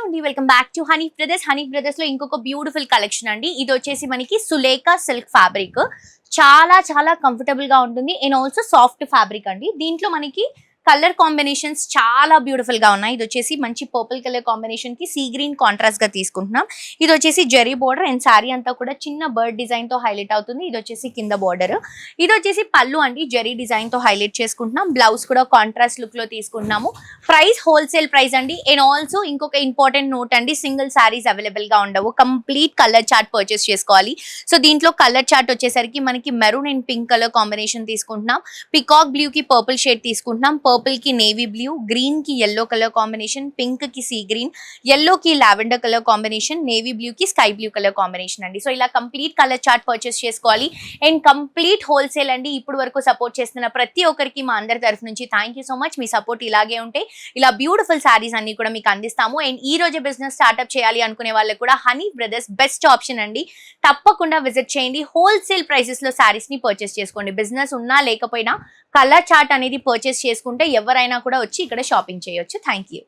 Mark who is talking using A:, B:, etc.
A: అండి, welcome back to honey brothers. Honey brothers లో ఇంకొక బ్యూటిఫుల్ కలెక్షన్ అండి. ఇది వచ్చేసి మనకి సులేఖ సిల్క్ ఫ్యాబ్రిక్. చాలా చాలా కంఫర్టబుల్ గా ఉంటుంది అండ్ ఆల్సో సాఫ్ట్ ఫ్యాబ్రిక్ అండి. దీంట్లో మనకి కలర్ కాంబినేషన్స్ చాలా బ్యూటిఫుల్ గా ఉన్నాయి. ఇది వచ్చేసి మంచి పర్పుల్ కలర్ కాంబినేషన్ కి సీ గ్రీన్ కాంట్రాస్ట్ గా తీసుకుంటున్నాం. ఇది వచ్చేసి జెరీ బోర్డర్ అండ్ శారీ అంతా కూడా చిన్న బర్డ్ డిజైన్ తో హైలైట్ అవుతుంది. ఇది వచ్చేసి కింద బోర్డర్. ఇది వచ్చేసి పళ్ళు అండి, జెరీ డిజైన్ తో హైలైట్ చేసుకుంటున్నాం. బ్లౌజ్ కూడా కాంట్రాస్ట్ లుక్ లో తీసుకుంటున్నాము. ప్రైస్ హోల్సేల్ ప్రైస్ అండి. అండ్ ఆల్సో ఇంకొక ఇంపార్టెంట్ నోట్ అండి, సింగిల్ శారీస్ అవైలబుల్ గా ఉండవు. కంప్లీట్ కలర్ చార్ట్ పర్చేస్ చేసుకోవాలి. సో దీంట్లో కలర్ చార్ట్ వచ్చేసరికి మనకి maroon and pink colour combination తీసుకుంటున్నాం. పికాక్ బ్లూ కి పర్పుల్ షేడ్ తీసుకుంటున్నాం. పర్పుల్ కి నేవీ బ్లూ, గ్రీన్ కి yellow కలర్ కాంబినేషన్, పింక్ కి సీ గ్రీన్, yellow కి lavender colour combination, navy blue కి స్కై బ్లూ కలర్ కాంబినేషన్ అండి. సో ఇలా కంప్లీట్ కలర్ చార్ట్ పర్చేస్ చేసుకోవాలి. అండ్ కంప్లీట్ హోల్సేల్ అండి. ఇప్పుడు వరకు సపోర్ట్ చేస్తున్న ప్రతి ఒక్కరికి మా అందరి తరఫు నుంచి thank you so much. Me support ఇలాగే ఉంటే ఇలా బ్యూటిఫుల్ శారీస్ అన్ని కూడా మీకు అందిస్తాము. అండ్ ఈ రోజే బిజినెస్ స్టార్ట్అప్ చేయాలి అనుకునే వాళ్ళకి కూడా హనీ బ్రదర్స్ బెస్ట్ ఆప్షన్ అండి. తప్పకుండా విజిట్ చేయండి. హోల్సేల్ ప్రైసెస్ లో శారీస్ ని పర్చేస్ చేసుకోండి. బిజినెస్ ఉన్నా లేకపోయినా కలర్ చార్ట్ అనేది పర్చేస్ చేసుకుంటే ఎవరైనా కూడా వచ్చి ఇక్కడ షాపింగ్ చేయొచ్చు. Thank you.